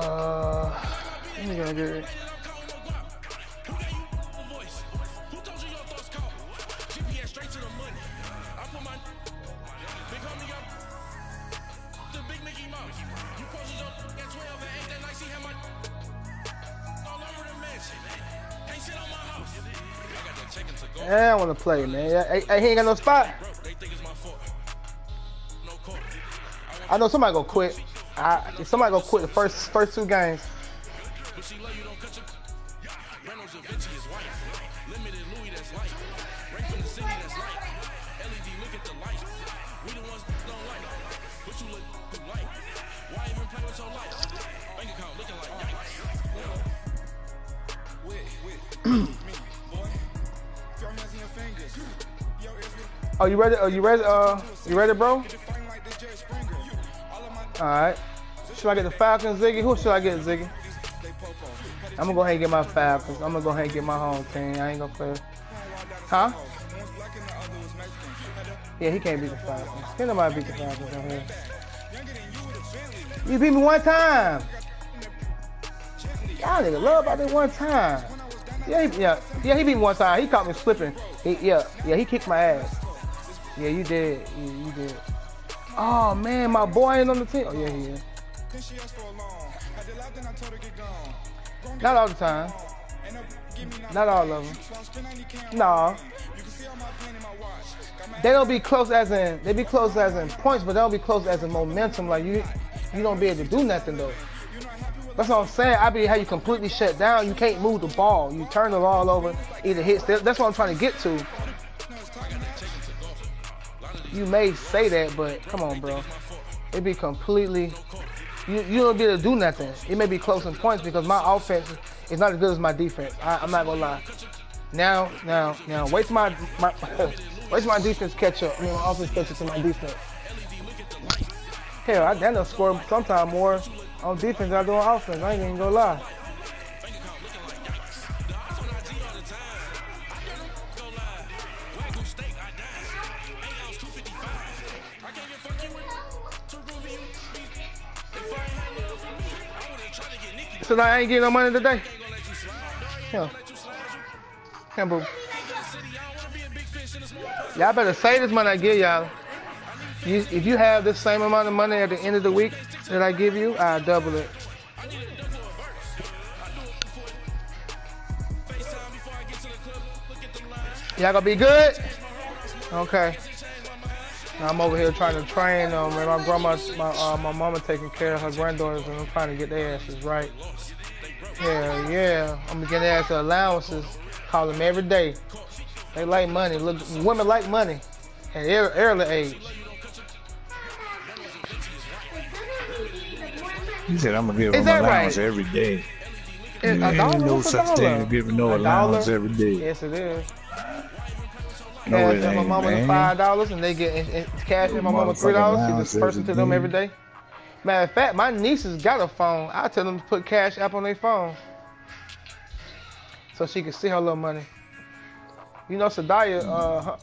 Let me go get it. Yeah, I want to play, man. He ain't got no spot. I know somebody gonna quit. Somebody gonna quit the first 2 games. Oh, you ready? You ready, bro? All right. Should I get the Falcons, Ziggy? Who should I get, Ziggy? I'm gonna go ahead and get my Falcons. I'm gonna go ahead and get my home team. I ain't gonna play. Huh? Yeah, he can't beat the Falcons. Can't nobody beat the Falcons out here. You beat me one time. Y'all nigga love about this one time. Yeah, he beat me one time. He caught me slipping. He kicked my ass. Yeah, you did. Yeah, you did. Oh man, my boy ain't on the team. Oh yeah, he is. Not all the time. Not all of them. No. They don't be close as in points, but they don't be close as in momentum. Like you don't be able to do nothing though. That's what I'm saying. I be how you completely shut down. You can't move the ball. You turn the ball over, either hits. That's what I'm trying to get to. You may say that, but come on, bro. It be completely. You don't be able to do nothing. It may be close in points because my offense is not as good as my defense. I'm not gonna lie. Now, wait till my defense catch up. I mean, my offense catch up to my defense. Hell, I end up scoring sometimes more on defense than I do on offense. I ain't even gonna lie. So now I ain't getting no money today. Yeah. Boo. Y'all better save this money I give y'all. If you have the same amount of money at the end of the week that I give you, I'll double it. Y'all gonna be good? Okay. Now I'm over here trying to train them, and my mama taking care of her granddaughters, and I'm trying to get their asses right. Hell yeah, I'm gonna get their ass allowances. Call them every day. They like money. Look, women like money at early age. He said I'm gonna give them allowance every day. There ain't no such thing as giving no allowance every day. Yes, it is. No, cash it in my ain't, mama man. $5 and they get cash in my mama $3. She disperse it to them every day. Matter of fact, my nieces got a phone. I tell them to put Cash App on their phone so she can see her little money. You know, Sadaya,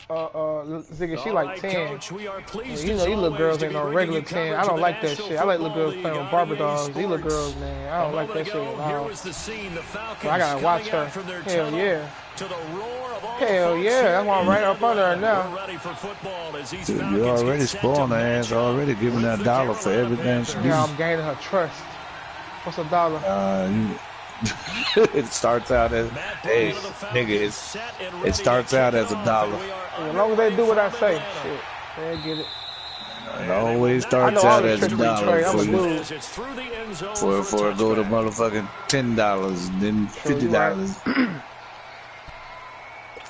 Ziggy, she like 10. Coach, you know, these little girls ain't no regular 10. I don't like that shit. I like little girls playing with Barbie dolls. These little girls, man, I don't like that shit at all. So I gotta watch her. Hell yeah. Hell yeah, that's why I'm right up under her now. Dude, you're already spoiling her ass, already giving her $1 for everything she Yeah, I'm gaining her trust. What's $1? It starts out as, hey, nigga, it starts out as $1. As long as they do what I say, shit, they'll get it. It always starts out as $1 for it go to motherfucking $10, then $50.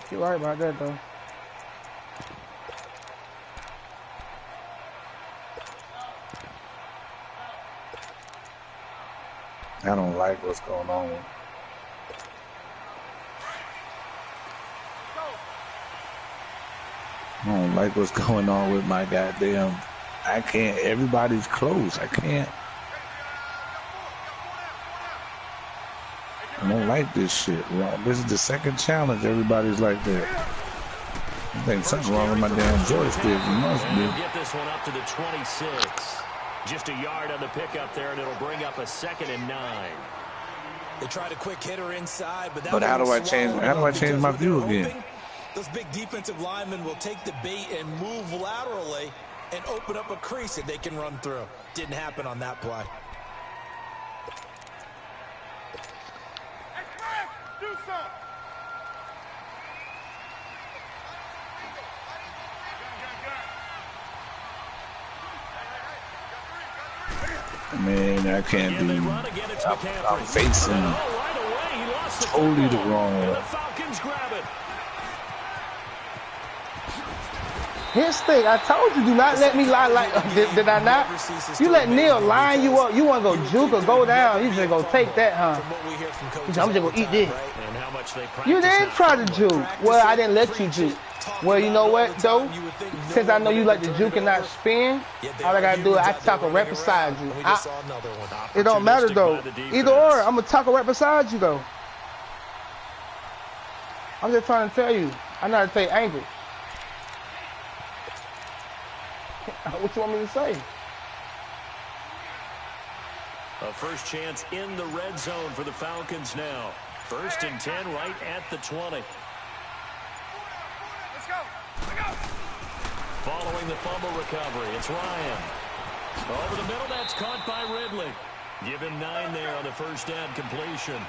You're right about that though. I don't like what's going on. I don't like what's going on with my goddamn. I can't. Everybody's close. I can't. I don't like this shit. This is the second challenge. Everybody's like that. I think something's wrong with my damn joystick. It must be. Get this one up to the 26. Just a yard on the pickup there, and it'll bring up a 2nd and 9. They tried a quick hitter inside, but how do I change my view again? Those big defensive linemen will take the bait and move laterally and open up a crease that they can run through. Didn't happen on that play. Do something. Man, I can't do. I'm facing totally the wrong way. His thing, I told you, do not let me lie like, did I not? You let Neil line you up. You want to go juke or go down. You just go take that, huh? I'm just going to eat this. You didn't try to juke. Well, I didn't let you juke. Well, you know what, though? Since I know you like to juke and not spin, all I got to do is I tackle right beside you. It don't matter, though. Either or, I'm going to tackle right beside you, though. I'm just trying to tell you. I know how to take angles. What you want me to say? A first chance in the red zone for the Falcons now. 1st and 10 right at the 20. Let's go. Following the fumble recovery, it's Ryan. Over the middle, that's caught by Ridley. Give him 9 there on the first down completion.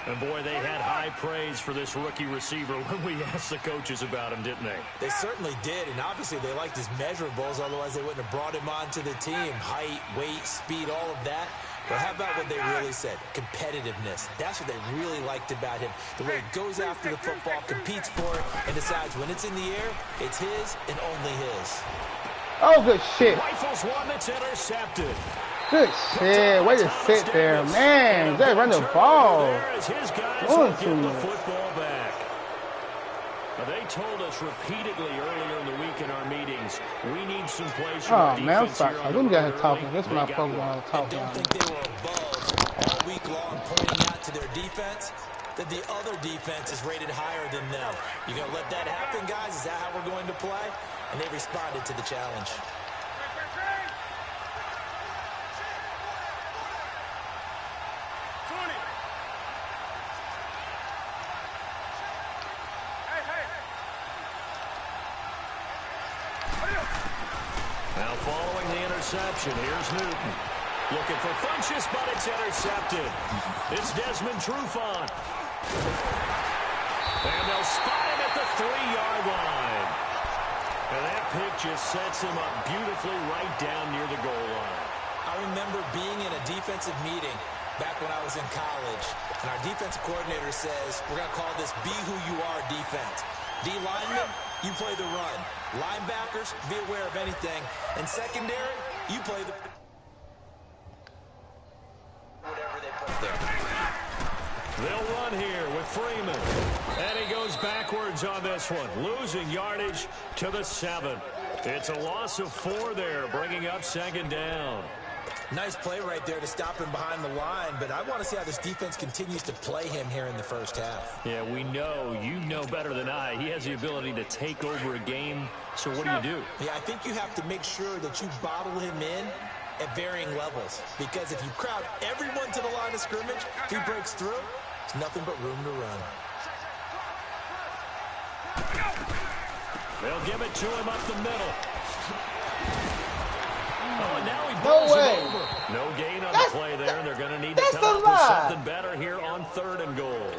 And boy, they had high praise for this rookie receiver when we asked the coaches about him, didn't they? They certainly did, and obviously they liked his measurables, otherwise they wouldn't have brought him onto the team. Height, weight, speed, all of that. But how about what they really said? Competitiveness. That's what they really liked about him. The way he goes after the football, competes for it, and decides when it's in the air, it's his and only his. Oh, good shit. Rifles one that's intercepted. Good shit. Way to sit there, man. Just run the ball. They told us repeatedly earlier in the week in our meetings, we need some plays. Oh man, I'm sorry. I didn't get her talking. This is when I focus on talking. I don't think they were above all week long, pointing out to their defense that the other defense is rated higher than them. You gonna let that happen, guys? Is that how we're going to play? And they responded to the challenge. Now following the interception, here's Newton. Looking for Funchess, but it's intercepted. It's Desmond Trufant. And they'll spot him at the 3-yard line. And that pick just sets him up beautifully right down near the goal line. I remember being in a defensive meeting back when I was in college, and our defensive coordinator says, we're going to call this be who you are defense. D linemen, you play the run. Linebackers, be aware of anything. And secondary, you play the... whatever they put there. They'll run here with Freeman. And he goes backwards on this one, losing yardage to the 7. It's a loss of 4 there, bringing up 2nd down. Nice play right there to stop him behind the line, but I want to see how this defense continues to play him here in the first half. Yeah, we know, you know better than I, he has the ability to take over a game, so what do? Yeah, I think you have to make sure that you bottle him in at varying levels, because if you crowd everyone to the line of scrimmage, if he breaks through, it's nothing but room to run. They'll give it to him up the middle. Oh, and now he No way. him over. No gain on the play there. They're going to need to come up with something better here on 3rd and goal.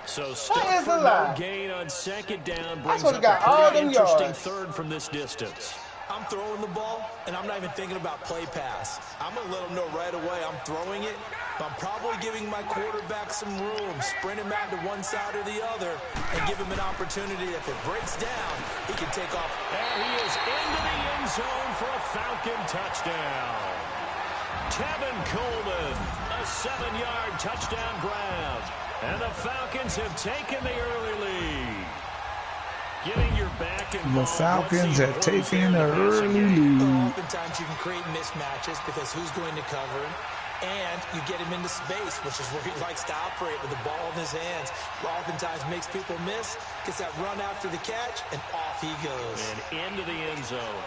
So stuck for no gain on 2nd down brings up a pretty interesting 3rd from this distance. I'm throwing the ball, and I'm not even thinking about play pass. I'm going to let them know right away I'm throwing it, but I'm probably giving my quarterback some room, sprint him out to one side or the other, and give him an opportunity. If it breaks down, he can take off. And he is into the end zone for a Falcon touchdown. Tevin Coleman, a 7-yard touchdown grab. And the Falcons have taken the early lead. Getting your back involved. The Falcons have taken an early lead. Oftentimes you can create mismatches because who's going to cover him? And you get him into space, which is where he likes to operate with the ball in his hands. Oftentimes makes people miss, gets that run after the catch, and off he goes. And into the end zone.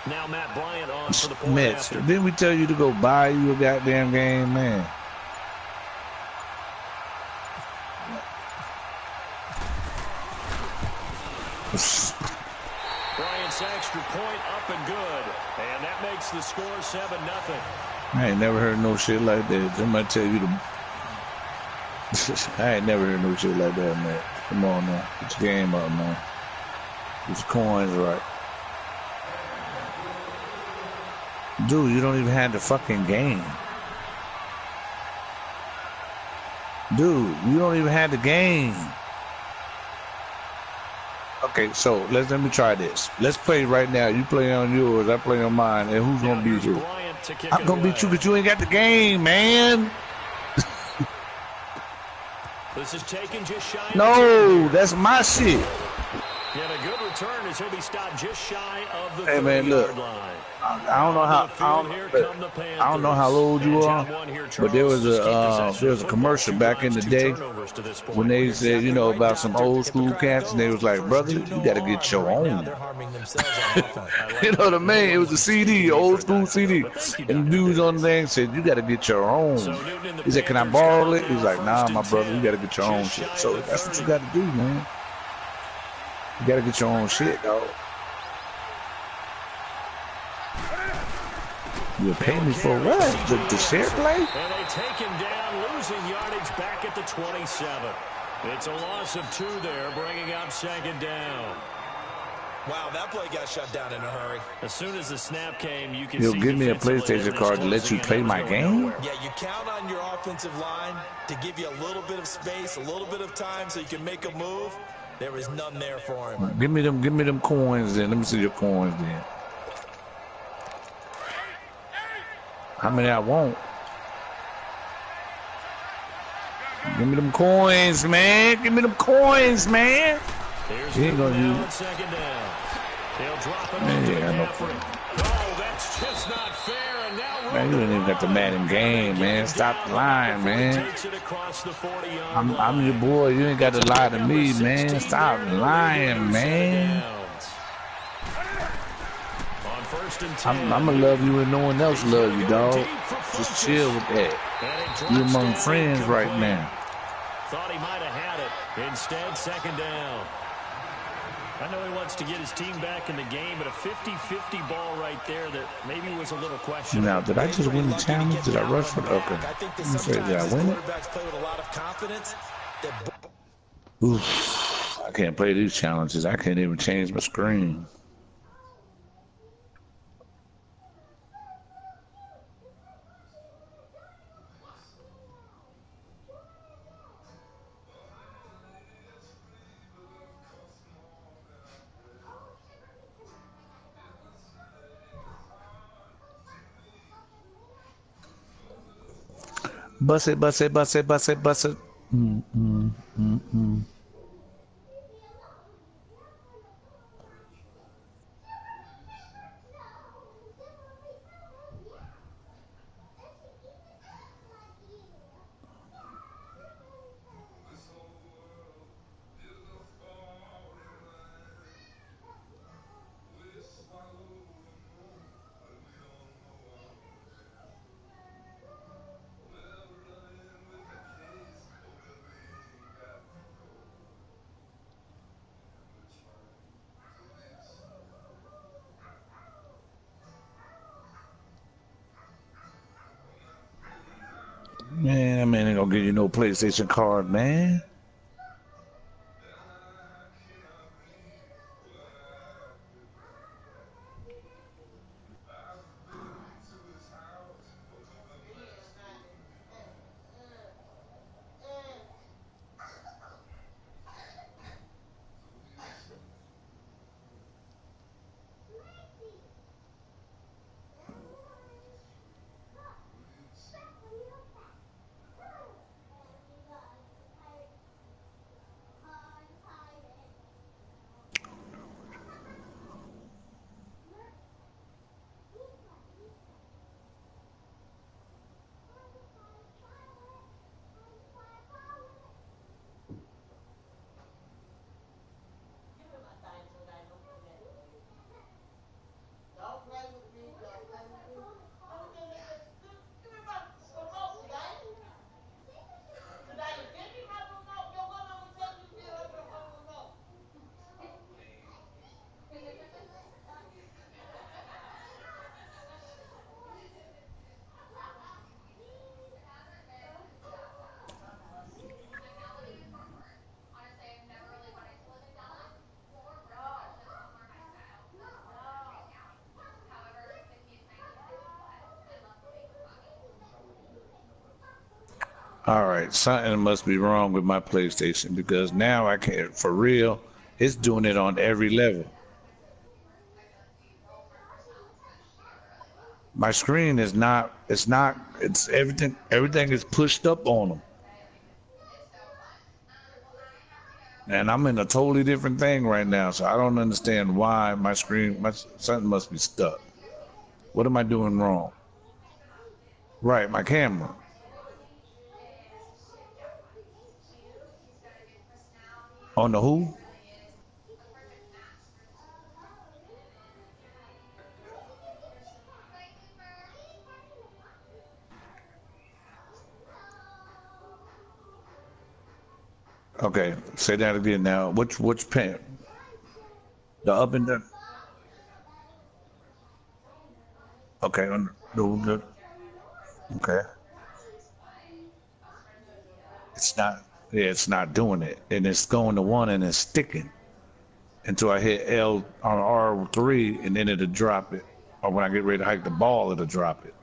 Now Matt Bryant on for the point Mitch, after. didn't we tell you to go buy you a goddamn game, man? Bryant's extra point up and good. And that makes the score 7-0. I ain't never heard no shit like that. Somebody tell you to... I ain't never heard no shit like that, man. Come on now. Get your game up, man. Get your coins right. Dude, you don't even have the fucking game. Dude, you don't even have the game. Okay, so let me try this. Let's play right now. You play on yours, I play on mine, and who's gonna beat you? I'm gonna beat you because you ain't got the game, man. This is taken just shy. No, that's my shit. Get a good return as he'll be stopped just shy of the 30-yard line. I don't know how old you are, but there was a commercial back in the day when they said, you know, about some old school cats, and they was like, brother, you got to get your own. You know what I mean? It was a CD, old school CD, and the dudes on the thing said, you got to get your own. He said, can I borrow it? He's like, nah, my brother, you got to get your own shit. So that's what you got to do, man. You got to get your own shit, dog. You pay me for what? The share play? And they take him down, losing yardage back at the 27. It's a loss of 2 there, bringing up 2nd down. Wow, that play got shut down in a hurry. As soon as the snap came, you can You'll give me a PlayStation card to let you play my game? Yeah, you count on your offensive line to give you a little bit of space, a little bit of time so you can make a move. There is none there for him. Give me them coins then. Let me see your coins then. How many I want? Give me them coins, man. Give me them coins, man. He ain't gonna use it. 2nd down. They'll drop it Man, over yeah, to I know. McCaffrey. Oh, that's just not fair. And now Man, you ain't even got the Madden game, man. Stop lying, man. takes it across the 40-yard line. I'm your boy. You ain't got to lie to me, man. Stop lying, man. On 1st and 10. I'm gonna love you and no one else loves you, dog. Just chill with that. You among friends right now. Thought he might have had it. Instead, 2nd down. I know he wants to get his team back in the game, but a 50-50 ball right there that maybe was a little questionable. Now, did I just win the challenge? Did I rush for the... Okay. Did I win it? Oof. I can't play these challenges. I can't even change my screen. Bust it, bust it, bust it, bust it, bust it. Man, that man ain't gonna give you no PlayStation card, man. All right, something must be wrong with my PlayStation because now I can't, for real, it's doing it on every level. My screen is not, it's everything is pushed up on them. And I'm in a totally different thing right now, so I don't understand why my screen, something must be stuck. What am I doing wrong? Right, my camera. On the who? Okay, say that again now. Which pen? The up and down. Okay, on the okay. It's not. Yeah, it's not doing it, and it's going to one and it's sticking until I hit L on R3, and then it'll drop it. Or when I get ready to hike the ball, it'll drop it.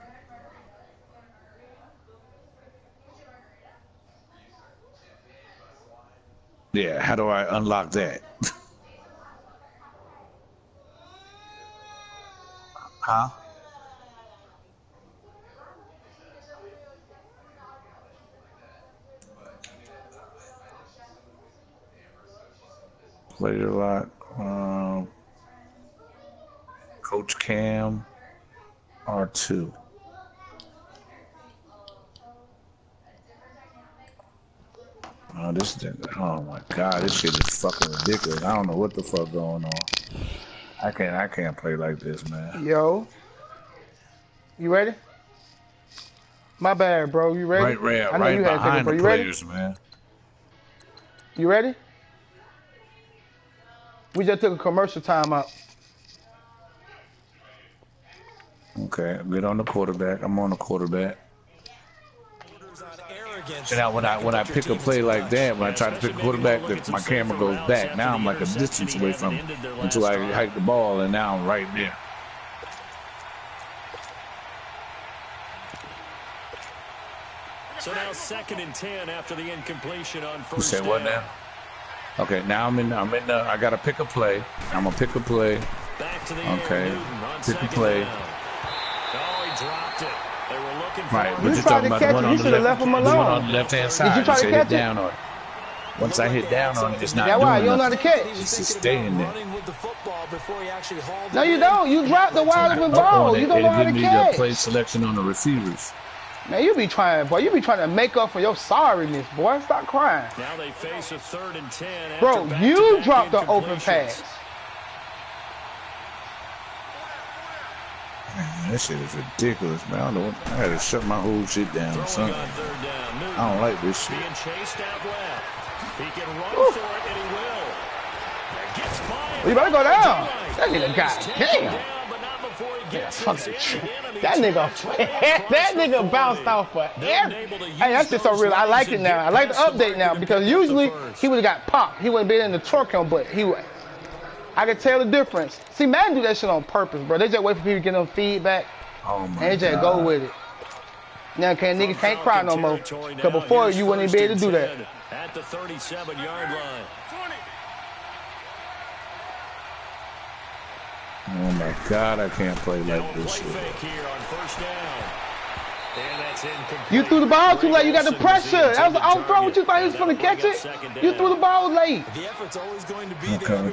Yeah, how do I unlock that? Huh? Player lock. Coach Cam R2. Oh, oh my God, this shit is fucking ridiculous. I don't know what the fuck going on. I can't play like this, man. Yo, you ready? My bad, bro. You ready? I know Right you had to take a behind the break. You ready? players, man. You ready? We just took a commercial timeout. Okay, get on the quarterback. I'm on the quarterback. And now when I pick a play like that, when I try to pick a quarterback, my camera goes back. Now I'm like a distance away from him until I hike the ball, and now I'm right there. So now 2nd and 10 after the incompletion on first. You say what now? Okay, now I gotta pick a play. I'm gonna pick a play. Okay, pick a play. Oh, he dropped it. They were looking for right, but you're talking about the one on the left, the one on the left-hand side. Did you try to catch it? Down on it. Once I hit down on it, it's not doing nothing. You don't know how to catch. It's just staying there. No, you don't. You dropped the wide open ball. You don't know how to catch. The play selection on the receivers. Man, you be trying to make up for your sorriness, boy. Stop crying. Now they face a 3rd and 10. Bro, you dropped the open pass. Man, this shit is ridiculous, man. I don't know. I had to shut my whole shit down or something. I don't like this shit. Being chased out left. He can run for it, and he will. Gets by You better go down. That nigga got damn. That nigga bounced off for air. Hey, that's just so real. I like it now. I like the update now because usually he would have got popped. He would have been in the torque on, but I could tell the difference. See, man, do that shit on purpose, bro. They just wait for people to get them feedback, and they just go with it. Now, niggas can't cry no more. Because before, you wouldn't be able to do that. At the 37-yard line. Oh my God, I can't play like this shit. You threw the ball too late. You got the pressure. That was out throw. What you thought he was going to catch it? You threw the ball late. The effort's always going to be there.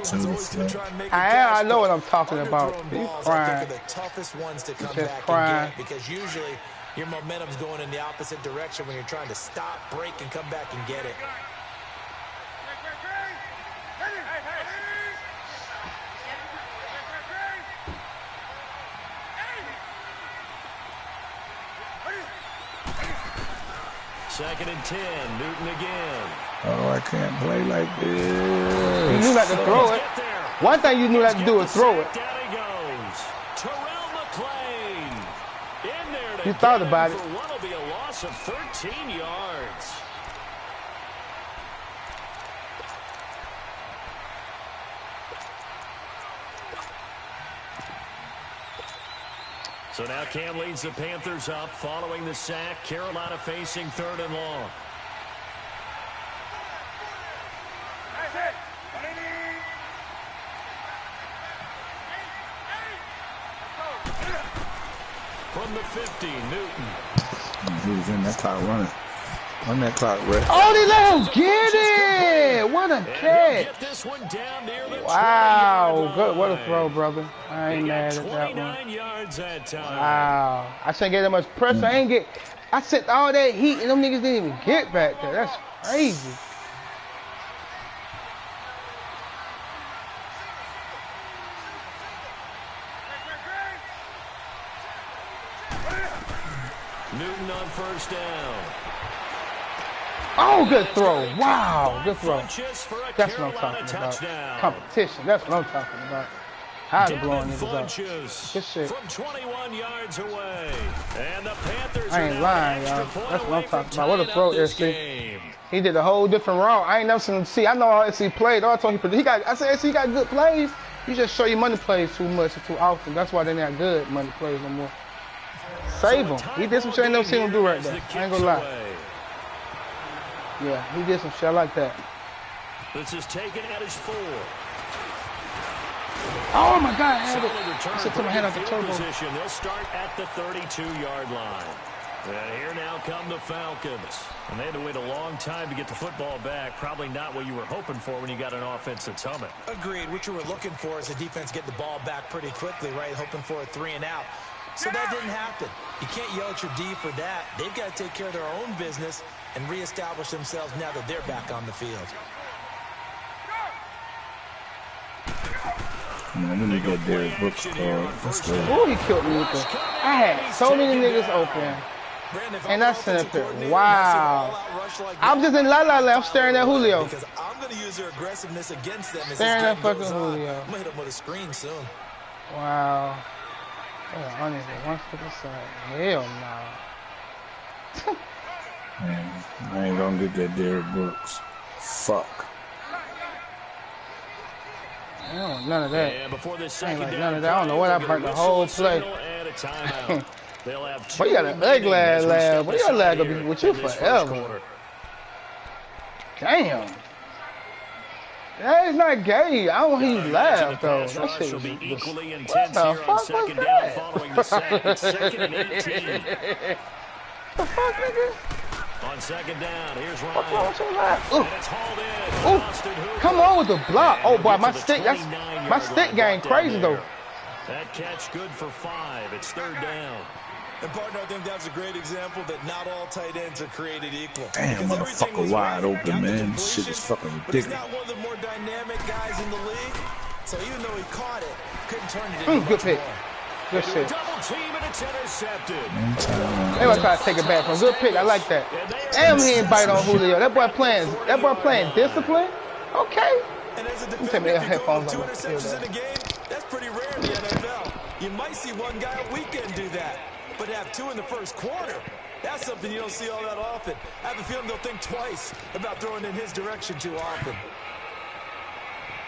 I know what I'm talking about. You crying. The toughest ones to come Just back crying. and get, because usually your momentum's going in the opposite direction when you're trying to stop, break, and come back and get it. Second and 10, Newton again. Oh, I can't play like this. You knew not to throw it. One thing you knew not to do was throw it. Down he goes. Terrell McClain in there to You thought about it. for what will be a loss of 13 yards. So now Cam leads the Panthers up following the sack. Carolina facing 3rd and long. From the 50, Newton. He was in that clock running. On that clock, Red. Oh, they let him get it! What a catch! Wow, good. What a throw, brother. I ain't mad at that one. Wow. I shouldn't get that much pressure. I sent all that heat and them niggas didn't even get back there. That's crazy. Newton on 1st down. Oh, good throw. Wow, good throw. That's what I'm talking about. Competition. That's what I'm talking about. How to blowing niggas up. Good shit. From 21 yards away. And the Panthers I ain't lying, y'all. That's what I'm talking about. What a throw, SC. He did a whole different route. I ain't never seen him see. I know how SC played. I told him I said SC got good plays. You just show your money plays too much or too often. That's why they're not good money plays no more. Save him. He did some shit I ain't never seen him do right there. I ain't gonna lie. Yeah, he did some shit like that. This is taken at his 4. Oh my God, I had it. I should put my hand out the turbo. They'll start at the 32-yard line. And here now come the Falcons. And they had to wait a long time to get the football back. Probably not what you were hoping for when you got an offense that's humming. Agreed. What you were looking for is the defense get the ball back pretty quickly, right? Hoping for a 3 and out. So that didn't happen. You can't yell at your D for that. They've got to take care of their own business and reestablish themselves now that they're back on the field. Man, let me get Derek Brooks called. Let's go. Ooh, he killed me with the... I had so many niggas open. And I sent up here. Wow. I'm just in la la la. I'm staring at Julio. Because I'm going to use their aggressiveness against them. Staring at fucking Julio. I'm going to hit him with a screen soon. Wow. Yeah, on one foot aside. Hell no. Man, I ain't gonna get that Derek Brooks. Fuck. I don't want none of that. And before this I ain't second like down, none of that. I don't know what I burnt the whole play. But you got an ugly ass lad. But your lad gonna be with you forever. Damn. That is not gay. I don't want you to laugh though. That shit was equally what intense the here on fuck was second down that? following the sack. It's 2nd and 18. The fuck, nigga? On second down, here's Ryan. What's wrong with your laugh? Ooh. And it's hauled in. Ooh. Austin Hooper. Come on with the block. And Oh boy, he'll my get to the stick. That's 29-yard my stick line, game brought down crazy there. though. That catch good for 5. It's 3rd down. And partner, I think that's a great example that not all tight ends are created equal. Damn, motherfucker wide open, man. This shit is fucking But he's ridiculous. not one of the more dynamic guys in the league. So even though he caught it, couldn't turn it into Good pick. more. Good shit. Double team and it's intercepted. They gonna try to take it back from good pick. I like that. Damn, he ain't bite on Julio. That boy playing discipline. Okay. And as a Let me take my defender, if you go headphones with 2 off. interceptions in a game, that's pretty rare in the NFL. You might see one guy a weekend do that, but to have 2 in the first quarter, that's something you don't see all that often. I have a feeling they'll think twice about throwing in his direction too often.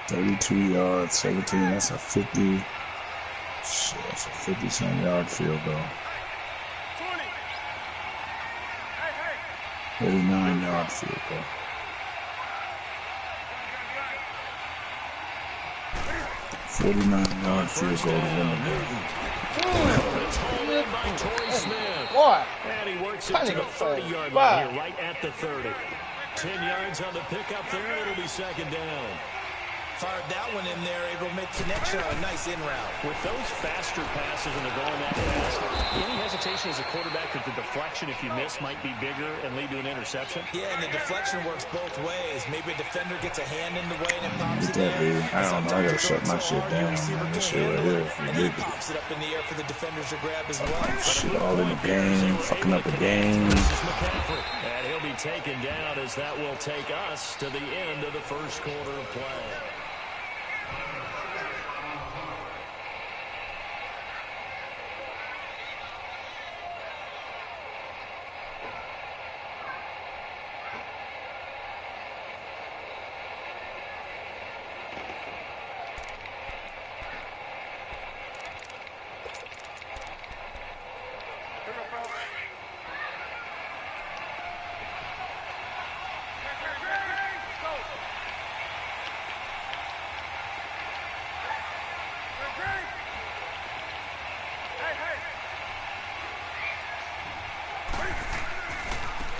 32 yards, 17. That's a 50. Shit, that's a 50-some yard field goal. 39-yard field goal. 49-yard field goal to win the game. Boy. And he works it to the 30-yard line here, right at the 30. 10 yards on the pickup there. It'll be 2nd down. Fired that one in there, able to make connection on a nice in route. With those faster passes and they're going that fast, any hesitation as a quarterback that the deflection, if you miss, might be bigger and lead to an interception? Yeah, and the deflection works both ways. Maybe a defender gets a hand in the way and it pops it Get that, in. dude. I don't know. I gotta shut my shit down, man. This shit right here is And he ridiculous. pops it up in the air for the defenders to grab as well. Shit all in the game, fucking up the game. And he'll be taken down as that will take us to the end of the first quarter of play.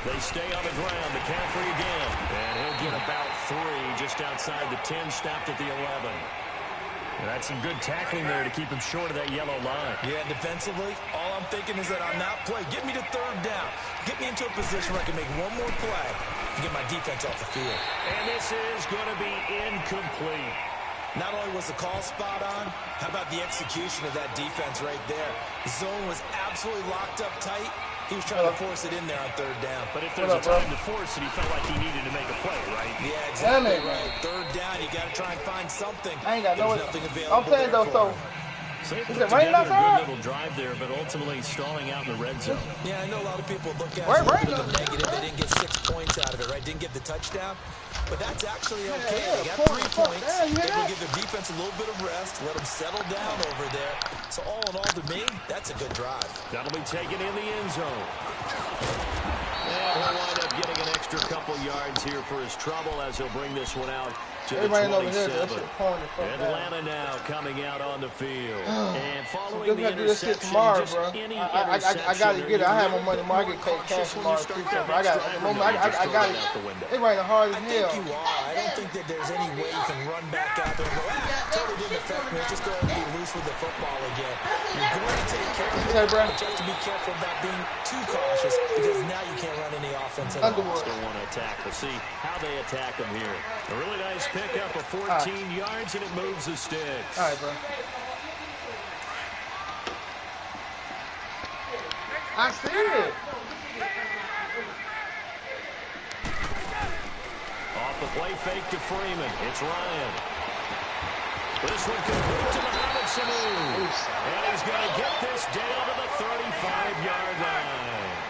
They stay on the ground. McCaffrey again. And he'll get about 3 just outside the 10, snapped at the 11. And that's some good tackling there to keep him short of that yellow line. Yeah, defensively, all I'm thinking is that on that play, get me to 3rd down. Get me into a position where I can make one more play and get my defense off the field. And this is going to be incomplete. Not only was the call spot on, how about the execution of that defense right there? The zone was absolutely locked up tight. He was trying to force it in there on 3rd down. But if there's a time to force it, he felt like he needed to make a play, right? Yeah, exactly right. 3rd down, you got to try and find something. I ain't got no. Nothing available. I'm saying though, so. So they put Is it together raining a outside? good little drive there, but ultimately stalling out in the red zone. Yeah, I know a lot of people look at it as a little bit of a negative. They didn't get 6 points out of it, right? Didn't get the touchdown. But that's actually okay. They got 3 points. Able to give the defense a little bit of rest, let them settle down over there. So all in all, to me, that's a good drive. That'll be taken in the end zone. And he'll wind up getting an extra couple yards here for his trouble as he'll bring this one out to the 27. Atlanta now coming out on the field. And following the interception, tomorrow, just bro. any I got to get it. I have my money tomorrow. I get paid cash tomorrow. I got it. At the moment, I got to get it. It's raining hard as hell. I think you are. I don't think that there's any way you can run back out there and go, totally didn't affect me. Just go ahead and be loose with the football again. You're going to take care of it, but you have to be careful about being too cautious because now you can't run any offense at all. Still want to attack. We'll see how they attack him here. A really nice pickup of 14 yards, and it moves the sticks. All right, bro. I see it. Off the play fake to Freeman. It's Ryan. This one complete to the Robinson. And he's going to get this down to the 35-yard line.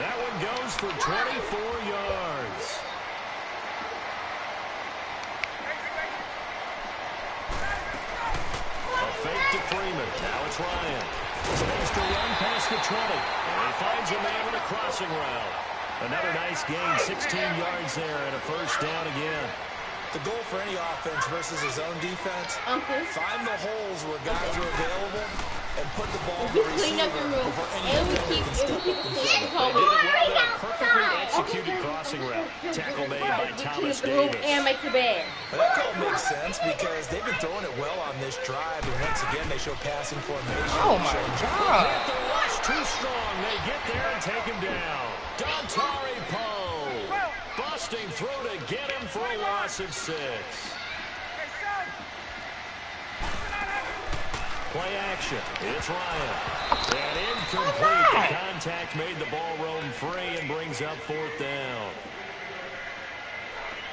That one goes for 24 yards. A fake to Freeman. Now it's Ryan. Space to run past the 20. And he finds a man with a crossing route. Another nice gain, 16 yards there, and a first down again. The goal for any offense versus his own defense, find the holes where guys are available and put the ball in the receiver before anyone can step up and fill it. They did it well there. Perfectly executed crossing route. Tackle made by Thomas Davis. And make the bed. But that call makes sense because they've been throwing it well on this drive, and once again they show passing formation. Oh my God! The rush too strong. They get there and take him down. Dontari Poe busting through to get him for a loss of 6. Play action. It's Ryan. And incomplete. The contact made the ball roam free and brings up 4th down.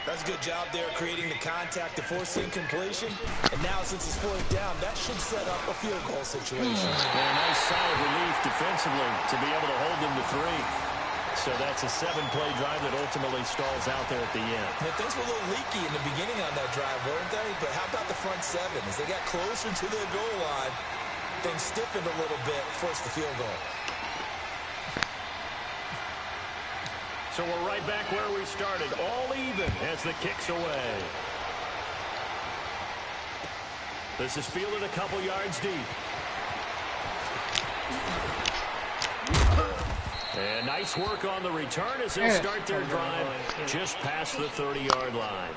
That's a good job there creating the contact to force the incompletion. And now since it's 4th down, that should set up a field goal situation. And a nice solid relief defensively to be able to hold them to 3. So that's a 7-play drive that ultimately stalls out there at the end. Now, things were a little leaky in the beginning on that drive, weren't they? But how about the front 7? As they got closer to the goal line, things stiffened a little bit, forced the field goal. So we're right back where we started, all even as the kick's away. This is fielded a couple yards deep. And nice work on the return as they'll start their drive just past the 30-yard line.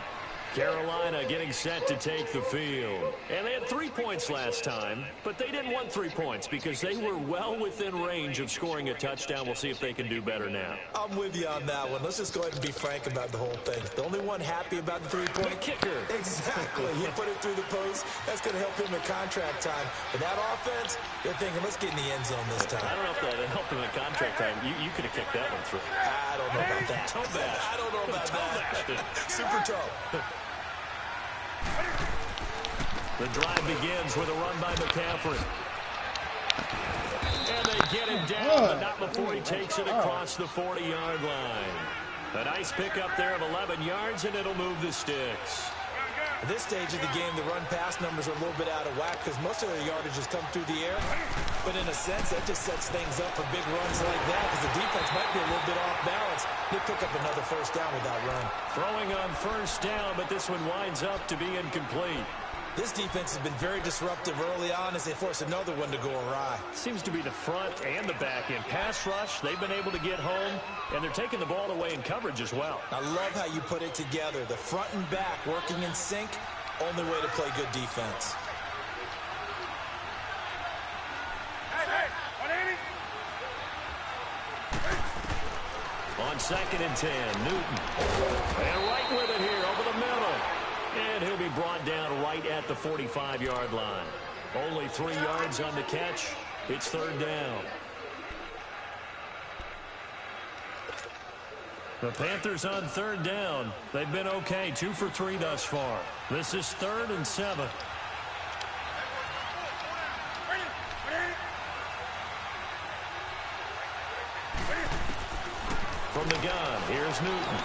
Carolina getting set to take the field. And they had 3 points last time, but they didn't want 3 points because they were well within range of scoring a touchdown. We'll see if they can do better now. I'm with you on that one. Let's just go ahead and be frank about the whole thing. The only one happy about the 3-point kicker. Exactly. He put it through the post. That's going to help him in contract time. But that offense, they're thinking, let's get in the end zone this time. I don't know if that helped him in contract time. You could have kicked that one through. I don't know about that. Toe bash. I don't know about that. Super toe. The drive begins with a run by McCaffrey. And they get him down, but not before he takes it across the 40-yard line. A nice pickup there of 11 yards, and it'll move the sticks. At this stage of the game, the run-pass numbers are a little bit out of whack because most of their yardage has come through the air. But in a sense, that just sets things up for big runs like that because the defense might be a little bit off balance. They pick up another first down with that run. Throwing on first down, but this one winds up to be incomplete. This defense has been very disruptive early on as they force another one to go awry. Seems to be the front and the back end. Pass rush, they've been able to get home, and they're taking the ball away in coverage as well. I love how you put it together. The front and back working in sync, only way to play good defense. On 2nd and 10, Newton. And right with it here over the middle. And he'll be brought down right at the 45-yard line. Only 3 yards on the catch. It's 3rd down. The Panthers on 3rd down. They've been okay, 2 for 3 thus far. This is 3rd and 7. From the gun, here's Newton.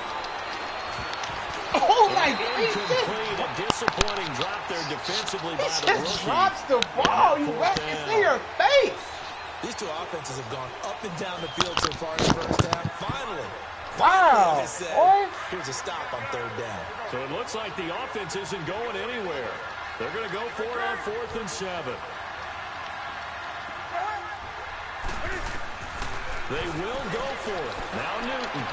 Oh my Incomplete, a disappointing drop there defensively by the rookie. He just drops the ball. You whack it in your face. These two offenses have gone up and down the field so far in the first half. Finally. Wow. Boy. Here's a stop on 3rd down. So it looks like the offense isn't going anywhere. They're going to go for it on 4th and 7. They will go for it. Now Newton.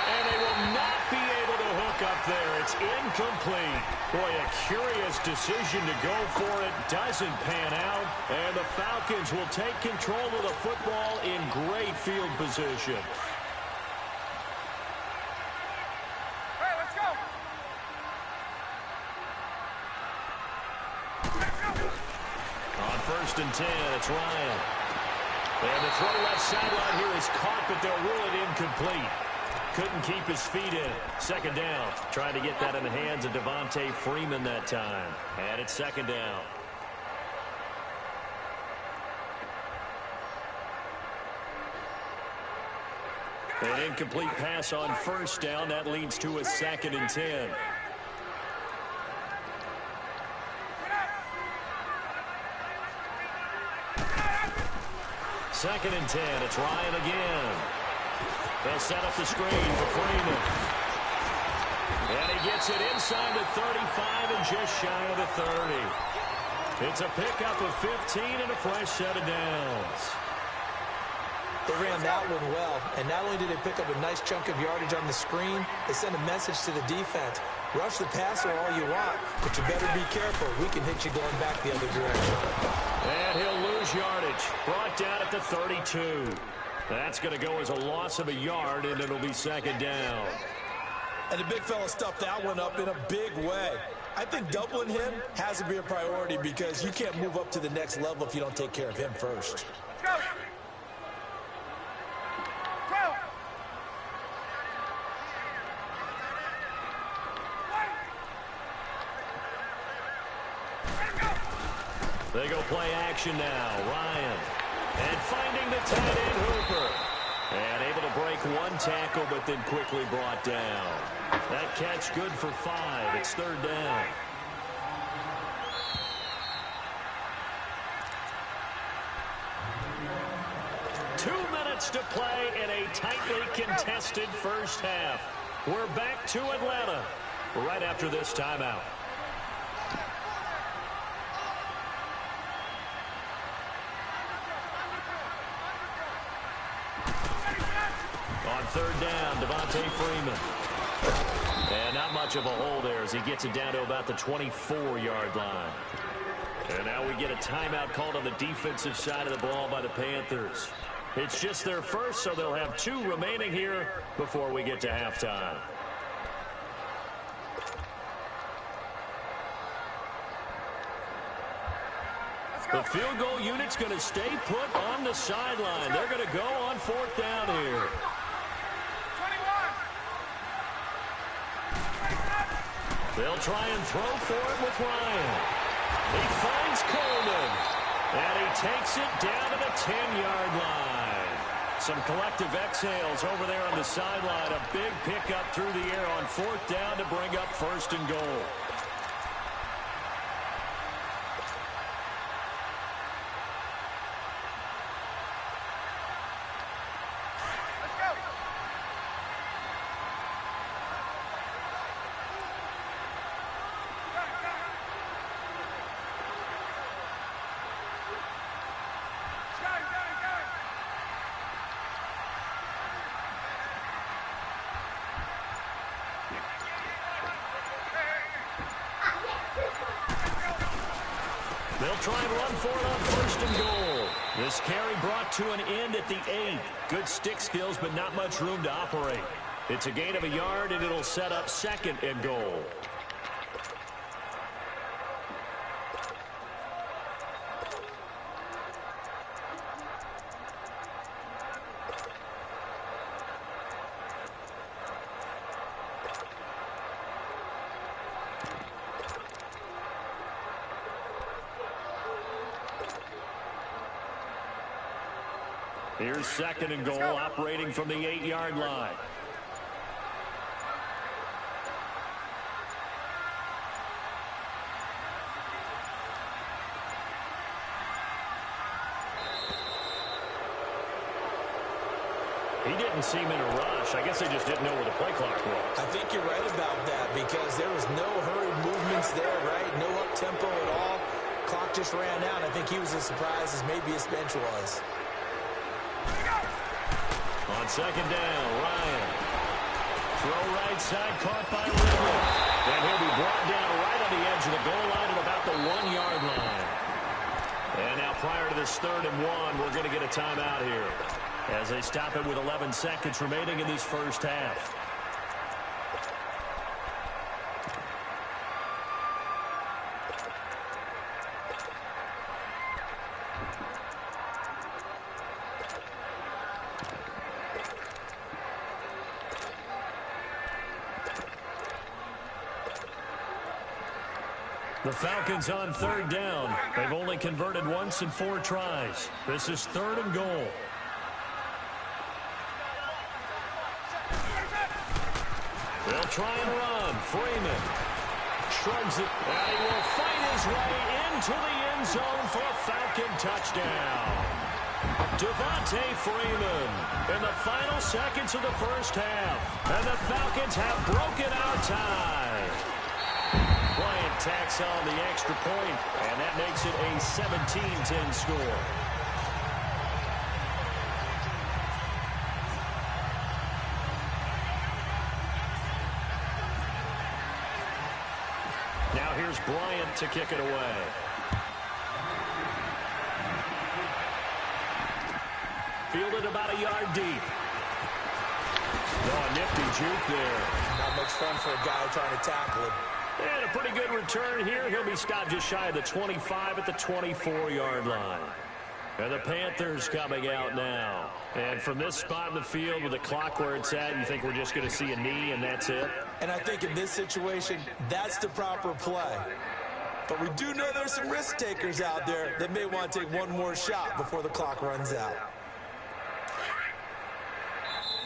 And they will not be able to hook up there. It's incomplete. Boy, a curious decision to go for it. Doesn't pan out. And the Falcons will take control of the football in great field position. Hey, let's go. On 1st and 10, it's Ryan. And the throw left sideline here is caught, but they'll rule it incomplete. Couldn't keep his feet in. 2nd down. Trying to get that in the hands of Devontae Freeman that time. And it's 2nd down. An incomplete pass on 1st down. That leads to a 2nd and 10. Second and 10. It's Ryan again. They'll set up the screen for Freeman. And he gets it inside the 35 and just shy of the 30. It's a pickup of 15 and a fresh set of downs. They ran that one well, and not only did they pick up a nice chunk of yardage on the screen, they sent a message to the defense. Rush the passer all you want, but you better be careful. We can hit you going back the other direction. And he'll lose yardage. Brought down at the 32. That's going to go as a loss of a yard, and it'll be 2nd down. And the big fella stuffed that one up in a big way. I think doubling him has to be a priority because you can't move up to the next level if you don't take care of him first. Let's go. They go play action now. Ryan. And finding the tight end Hooper. And able to break one tackle, but then quickly brought down. That catch good for 5. It's 3rd down. To play in a tightly contested first half. We're back to Atlanta right after this timeout. On 3rd down, Devontae Freeman. And not much of a hole there as he gets it down to about the 24-yard line. And now we get a timeout called on the defensive side of the ball by the Panthers. It's just their first, so they'll have 2 remaining here before we get to halftime. The field goal unit's going to stay put on the sideline. They're going to go on 4th down here. 21. They'll try and throw for it with Ryan. He finds Coleman. And he takes it down to the 10-yard line. Some collective exhales over there on the sideline. A big pickup through the air on 4th down to bring up 1st and goal. They'll try and run for it on 1st and goal. This carry brought to an end at the 8. Good stick skills, but not much room to operate. It's a gain of a yard, and it'll set up 2nd and goal. Here's 2nd and goal, operating from the 8-yard line. He didn't seem in a rush. I guess they just didn't know where the play clock was. I think you're right about that because there was no hurried movements there, right? No up-tempo at all. Clock just ran out. I think he was as surprised as maybe his bench was. On 2nd down, Ryan. Throw right side, caught by Ridley. And he'll be brought down right on the edge of the goal line at about the 1-yard line. And now prior to this 3rd and 1, we're going to get a timeout here as they stop it with 11 seconds remaining in this first half. The Falcons on 3rd down. They've only converted once in 4 tries. This is 3rd and goal. They'll try and run. Freeman shrugs it, and he will fight his way into the end zone for a Falcon touchdown. Devontae Freeman in the final seconds of the first half. And the Falcons have broken our tie. Bryant tacks on the extra point, and that makes it a 17-10 score. Now here's Bryant to kick it away. Fielded about a yard deep. Oh, a nifty juke there. Not much fun for a guy trying to tackle him. And a pretty good return here. He'll be stopped just shy of the 25 at the 24-yard line. And the Panthers coming out now. And from this spot in the field with the clock where it's at, you think we're just going to see a knee and that's it? And I think in this situation, that's the proper play. But we do know there's some risk takers out there that may want to take one more shot before the clock runs out.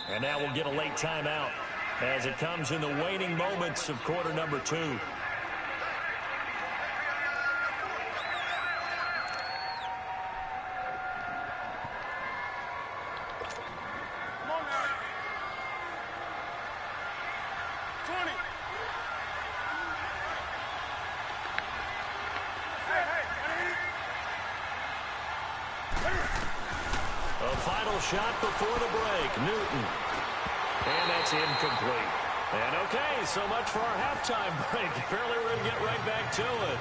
And now we'll get a late timeout as it comes in the waning moments of quarter number 2. Come on now. 20. A final shot before the break. Newton. And that's incomplete. And okay, so much for our halftime break. Apparently we're going to get right back to it.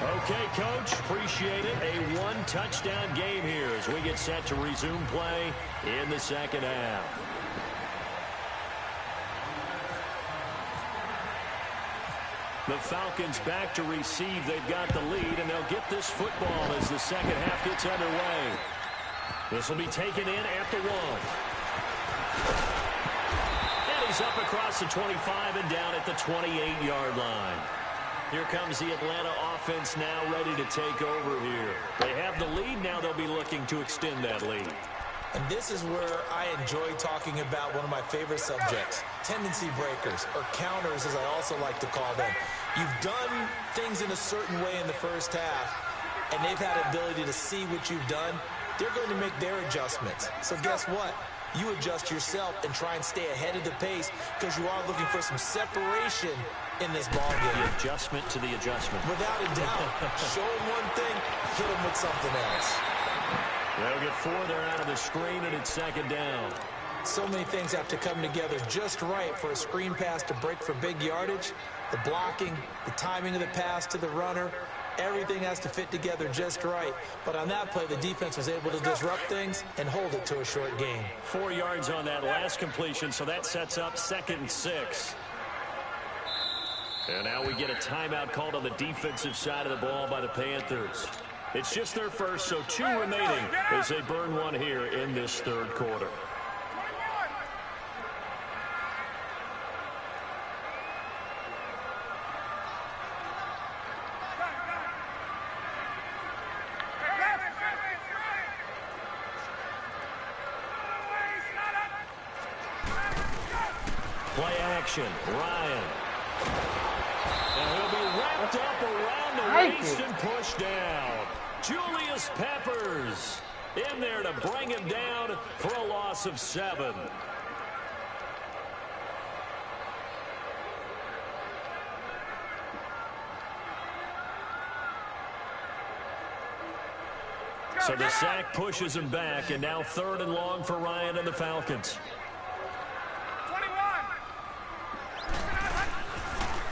Okay, Coach, appreciate it. A 1-touchdown game here as we get set to resume play in the second half. The Falcons back to receive. They've got the lead, and they'll get this football as the second half gets underway. This will be taken in at the 1. And he's up across the 25 and down at the 28-yard line. Here comes the Atlanta offense now ready to take over here. They have the lead. Now they'll be looking to extend that lead. And this is where I enjoy talking about one of my favorite subjects, tendency breakers, or counters as I also like to call them. You've done things in a certain way in the first half, and they've had the ability to see what you've done. They're going to make their adjustments. So guess what? You adjust yourself and try and stay ahead of the pace because you are looking for some separation in this ball game. The adjustment to the adjustment. Without a doubt. Show them one thing, hit them with something else. They'll get 4 there out of the screen, and it's second down. So many things have to come together just right for a screen pass to break for big yardage. The blocking, the timing of the pass to the runner, Everything has to fit together just right. But on that play, the defense was able to disrupt things and hold it to a short gain. 4 yards on that last completion, so that sets up 2nd and 6. And now we get a timeout called on the defensive side of the ball by the Panthers. It's just their first, so 2 remaining as they burn one here in this 3rd quarter. Play action, Ryan. And he'll be wrapped up around the waist and pushed down. Julius Peppers in there to bring him down for a loss of 7. So the sack pushes him back, and now 3rd and long for Ryan and the Falcons.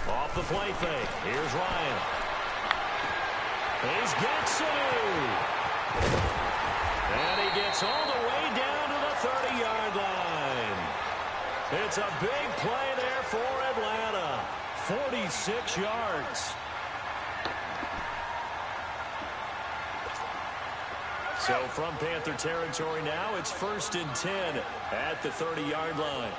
Off the play fake. Here's Ryan. He's got Sanu. And he gets all the way down to the 30-yard line. It's a big play there for Atlanta. 46 yards. So from Panther territory now, it's 1st and 10 at the 30-yard line.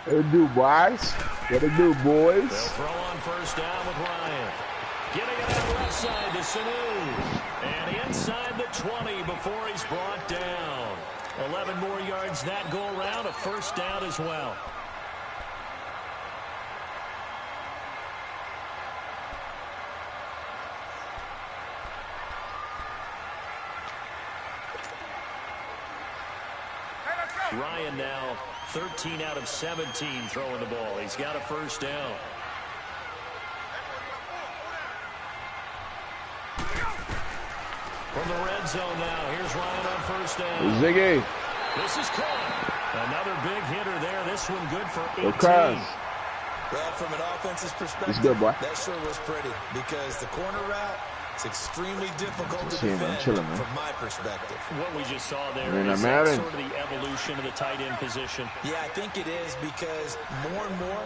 What it do, boys? What it do, boys? They'll throw on 1st down with Ryan. Getting it out left side to Sanu. And inside the 20 before he's brought down. 11 more yards that go around, a 1st down as well. Ryan now 13 out of 17 throwing the ball. He's got a 1st down. From the red zone now, here's Ryan on 1st down. Ziggy. This is caught. Another big hitter there. This one good for 18. Okay. Well, from an offensive perspective, good, boy. that sure was pretty because the corner route is extremely difficult to I'm defend chilling, man. from my perspective. What we just saw there Man, is I'm sort of the evolution of the tight end position. Yeah, I think it is because more and more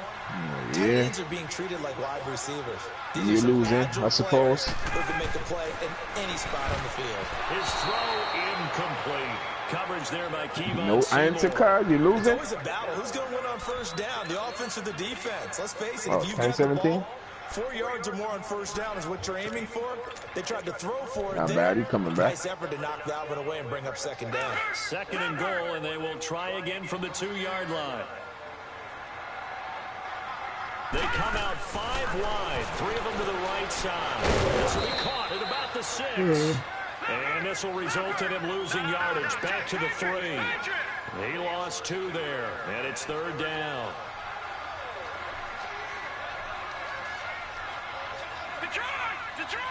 tight Yeah. ends are being treated like wide receivers. These You're are some losing, agile I suppose. players who can make a play in any spot on the field. His throw incomplete. Coverage there by Kevon No Seymour. answer card. You It's losing? always a battle. Who's going to win on 1st down? The offense or the defense? Let's face it. Oh, If you've got the 10-17? ball, 4 yards or more on 1st down is what you're aiming for. They tried to throw for it. Not there. bad. He coming back. Nice effort to knock that one away and bring up 2nd down. 2nd and goal, and they will try again from the 2-yard line. They come out 5 wide, 3 of them to the right side. This will be caught at about the 6. And this will result in him losing yardage back to the 3. He lost 2 there, and it's 3rd down. Detroit!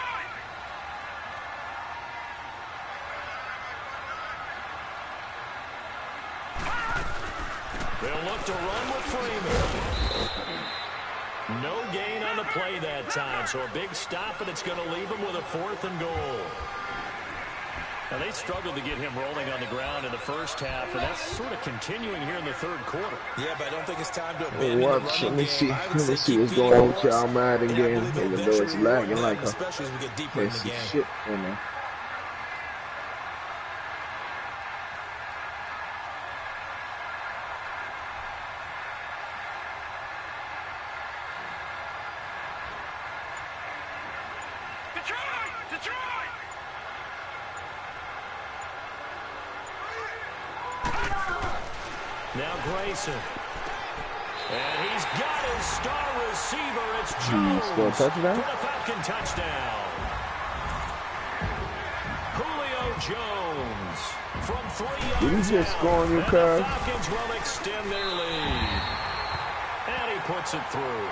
They'll look to run with Freeman. No gain on the play that time, so a big stop, and it's going to leave them with a 4th and goal. Now, they struggled to get him rolling on the ground in the 1st half, and that's sort of continuing here in the 3rd quarter. Yeah, but I don't think it's time to abandon the What? running Let me game. see. I would Let say me see keep what's feeding going on the with y'all horse. Madden And I game. believe Even though eventually it's we will lagging win, like a especially as we get deeper in the piece of game. shit in there. Detroit! Now Grayson. And he's got his star receiver. It's Jones Score a touchdown? for the Falcon touchdown. Julio Jones from 3 yards Did he just out. score on you, And the cuz? Falcons will extend their lead. And he puts it through.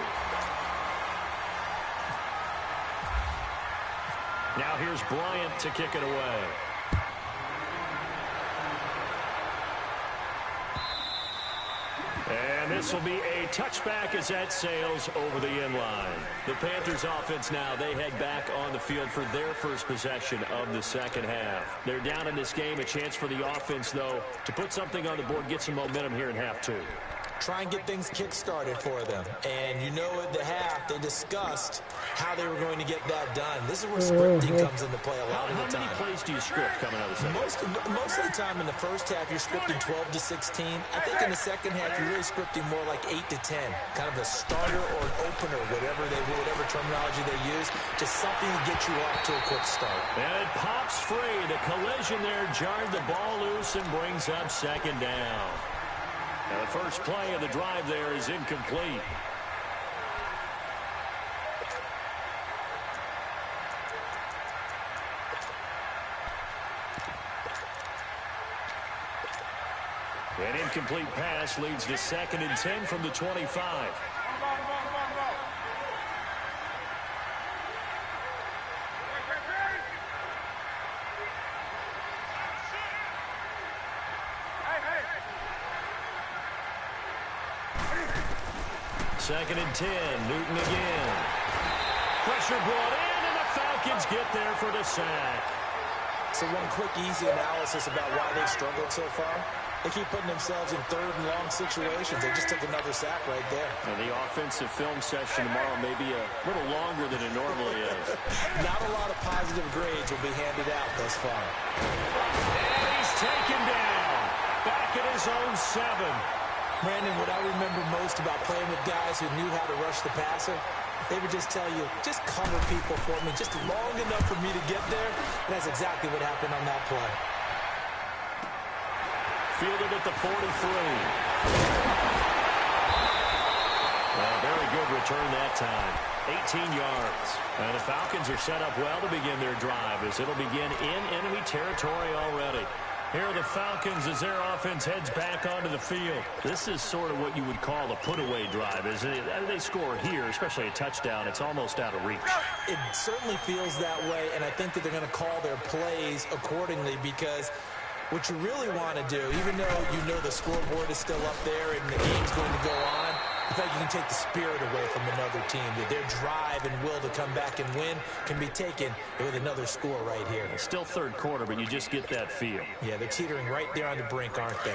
Now here's Bryant to kick it away. And this will be a touchback as that sails over the end line. The Panthers offense now, they head back on the field for their first possession of the second half. They're down in this game. A chance for the offense, though, to put something on the board, get some momentum here in half two. Try and get things kick-started for them. And you know at the half, they discussed how they were going to get that done. This is where scripting comes into play a lot of the time. How many plays do you script coming out of the second? Most of the time in the first half, you're scripting 12 to 16. I think in the second half, you're really scripting more like 8 to 10. Kind of a starter or an opener, whatever terminology they use. Just something to get you off to a quick start. And it pops free. The collision there jarred the ball loose and brings up second down. Now the first play of the drive there is incomplete. An incomplete pass leads to 2nd and 10 from the 25. Second and 10, Newton again. Pressure brought in, and the Falcons get there for the sack. So one quick, easy analysis about why they struggled so far. They keep putting themselves in 3rd and long situations. They just took another sack right there. And the offensive film session tomorrow may be a little longer than it normally is. Not a lot of positive grades will be handed out thus far. And he's taken down. Back at his own 7. Brandon, what I remember most about playing with guys who knew how to rush the passer, they would just tell you, just cover people for me, just long enough for me to get there. And that's exactly what happened on that play. Fielded at the 43. Well, very good return that time. 18 yards. And the Falcons are set up well to begin their drive as it'll begin in enemy territory already. Here are the Falcons as their offense heads back onto the field. This is sort of what you would call a put-away drive, isn't it? They score here, especially a touchdown. It's almost out of reach. It certainly feels that way, and I think that they're going to call their plays accordingly because what you really want to do, even though you know the scoreboard is still up there and the game's going to go on, I think you can take the spirit away from another team. That their drive and will to come back and win can be taken with another score right here. It's still 3rd quarter, but you just get that feel. Yeah, they're teetering right there on the brink, aren't they?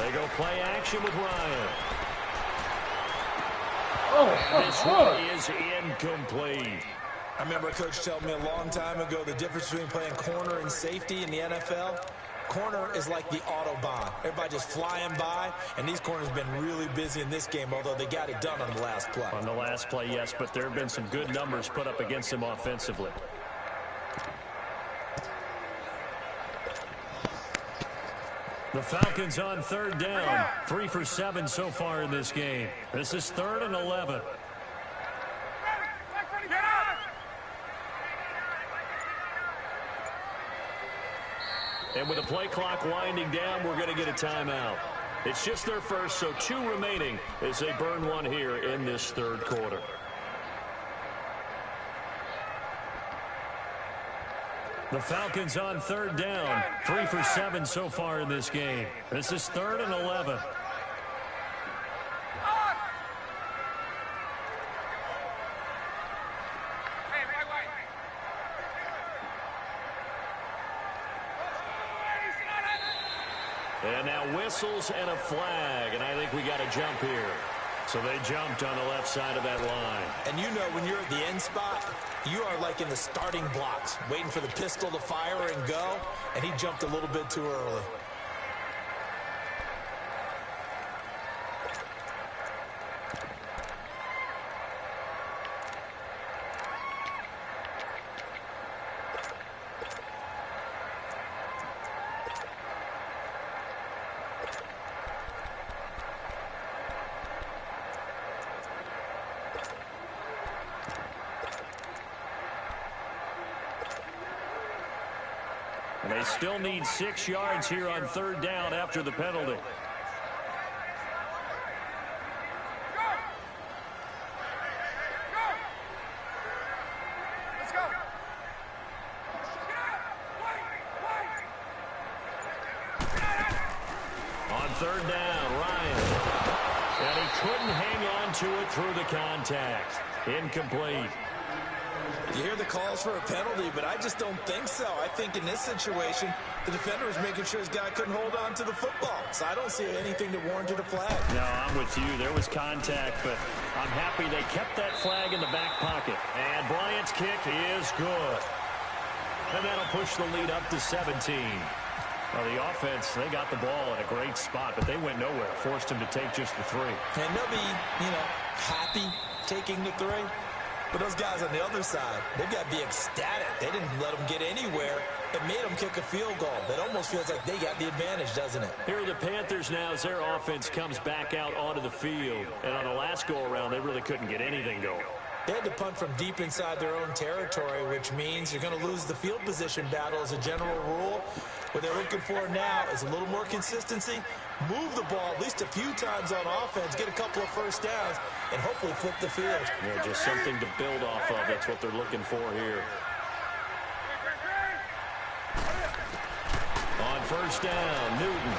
They go play action with Ryan. This one is incomplete. I remember a coach telling me a long time ago the difference between playing corner and safety in the NFL. Corner is like the Autobahn. Everybody just flying by, and these corners have been really busy in this game, although they got it done on the last play. On the last play, yes, but there have been some good numbers put up against them offensively. The Falcons on 3rd down. 3 for 7 so far in this game. This is 3rd and 11. And with the play clock winding down, we're going to get a timeout. It's just their first, so 2 remaining as they burn one here in this 3rd quarter. The Falcons on 3rd down. 3 for 7 so far in this game. This is 3rd and 11. And now whistles and a flag, and I think we got a jump here. So they jumped on the left side of that line. And you know when you're at the end spot, you are like in the starting blocks, waiting for the pistol to fire and go, and he jumped a little bit too early. And They still need 6 yards here on 3rd down after the penalty. On 3rd down, Ryan. And he couldn't hang on to it through the contact. Incomplete. You hear the calls for a penalty, but I just don't think so. I think in this situation, the defender was making sure his guy couldn't hold on to the football. So I don't see anything that warranted a flag. No, I'm with you. There was contact, but I'm happy they kept that flag in the back pocket. And Bryant's kick is good. And that'll push the lead up to 17. Well, the offense, they got the ball in a great spot, but they went nowhere. Forced him to take just the 3. And they'll be, happy taking the 3. But those guys on the other side, they've got to be ecstatic. They didn't let them get anywhere. It made them kick a field goal. That almost feels like they got the advantage, doesn't it? Here are the Panthers now as their offense comes back out onto the field. And on the last go-around, they really couldn't get anything going. They had to punt from deep inside their own territory, which means you're going to lose the field position battle as a general rule. What they're looking for now is a little more consistency, move the ball at least a few times on offense, get a couple of first downs, and hopefully flip the field. Yeah, just something to build off of. That's what they're looking for here. On 1st down, Newton.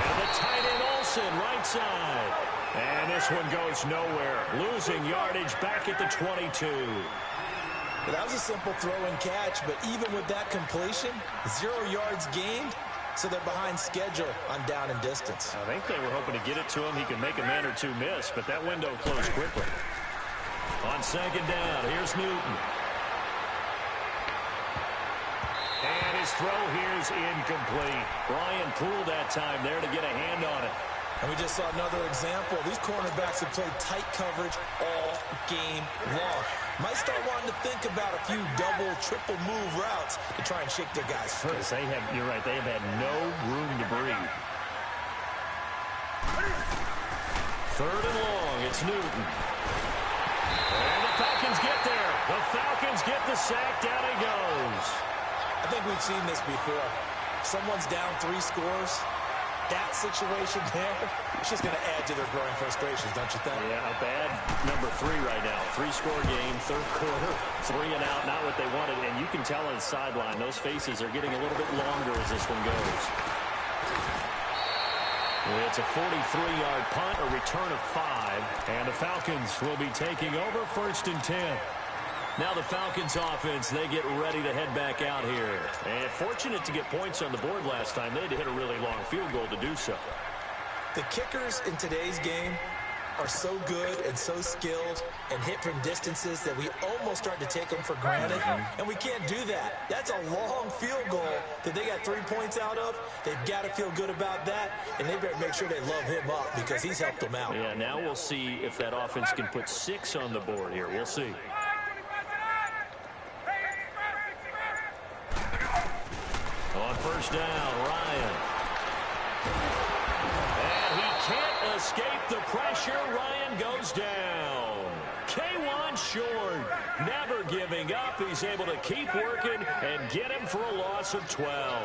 And the tight end Olsen, right side. And this one goes nowhere. Losing yardage back at the 22. Well, that was a simple throw and catch, but even with that completion, 0 yards gained, so they're behind schedule on down and distance. I think they were hoping to get it to him. He could make a man or 2 miss, but that window closed quickly. On 2nd down, here's Newton. And his throw here is incomplete. Brian Poole that time there to get a hand on it. And we just saw another example. These cornerbacks have played tight coverage all game long. Might start wanting to think about a few double, triple move routes to try and shake their guys first. You're right, they have had no room to breathe. 3rd and long, it's Newton. And the Falcons get there. The Falcons get the sack, down he goes. I think we've seen this before. Someone's down 3 scores. That situation there, it's just going to add to their growing frustrations, don't you think? Yeah, a bad number 3 right now. 3-score game, 3rd quarter, 3 and out, not what they wanted. And you can tell on the sideline, those faces are getting a little bit longer as this one goes. It's a 43-yard punt, a return of 5. And the Falcons will be taking over 1st and 10. Now the Falcons offense, they get ready to head back out here. And fortunate to get points on the board last time. They had to hit a really long field goal to do so. The kickers in today's game are so good and so skilled and hit from distances that we almost start to take them for granted. And we can't do that. That's a long field goal that they got 3 points out of. They've got to feel good about that. And they better make sure they love him up because he's helped them out. Yeah, now we'll see if that offense can put 6 on the board here. We'll see. On 1st down, Ryan. And he can't escape the pressure. Ryan goes down. K1 short. Never giving up. He's able to keep working and get him for a loss of 12.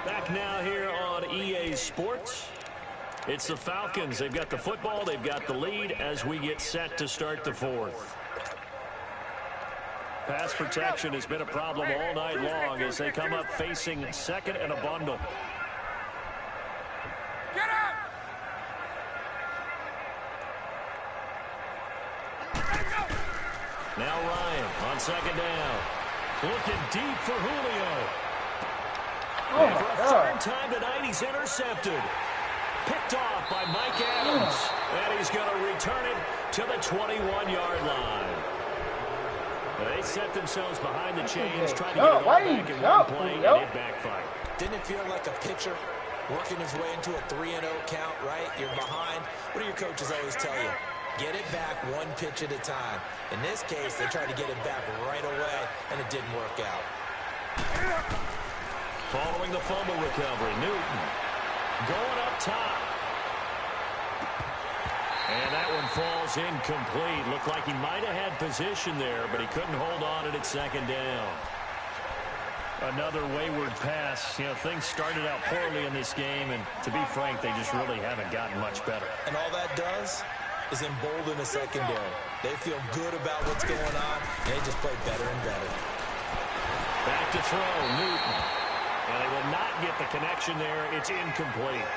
Back now here on EA Sports. It's the Falcons. They've got the football. They've got the lead as we get set to start the 4th. Pass protection has been a problem all night long as they come up facing 2nd and a bundle. Get up! Now Ryan on 2nd down. Looking deep for Julio. And for a 3rd time tonight, he's intercepted. Picked off by Mike Adams. And he's going to return it to the 21-yard line. They set themselves behind the chains, trying to get it all back in one play, and it backfired. Didn't it feel like a pitcher working his way into a 3-0 count, right? You're behind. What do your coaches always tell you? Get it back 1 pitch at a time. In this case, they tried to get it back right away, and it didn't work out. Following the fumble recovery, Newton going up top. And that one falls incomplete. Looked like he might have had position there, but he couldn't hold on at second down. Another wayward pass. You know, things started out poorly in this game, and to be frank, they just really haven't gotten much better. And all that does is embolden the secondary. They feel good about what's going on, and they just play better and better. Back to throw, Newton. And they will not get the connection there. It's incomplete.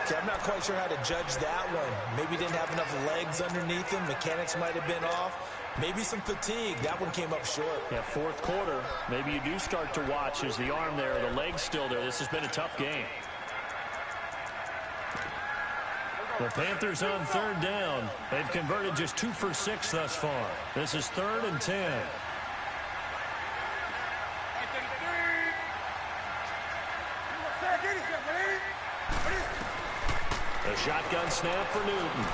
Okay, I'm not quite sure how to judge that one. Maybe didn't have enough legs underneath him. Mechanics might have been off. Maybe some fatigue. That one came up short. Yeah, fourth quarter. Maybe you do start to watch as the arm there, the leg's still there. This has been a tough game. The Panthers on third down. They've converted just 2 for 6 thus far. This is 3rd and 10. A shotgun snap for Newton.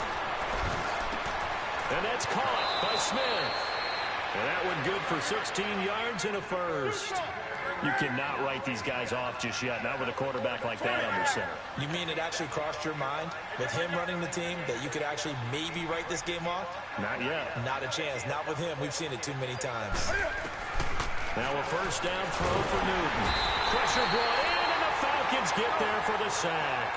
And that's caught by Smith. And that one good for 16 yards and a first. You cannot write these guys off just yet, not with a quarterback like that under center. You mean it actually crossed your mind with him running the team that you could actually maybe write this game off? Not yet. Not a chance. Not with him. We've seen it too many times. Now a first down throw for Newton. Pressure brought in, and the Falcons get there for the sack.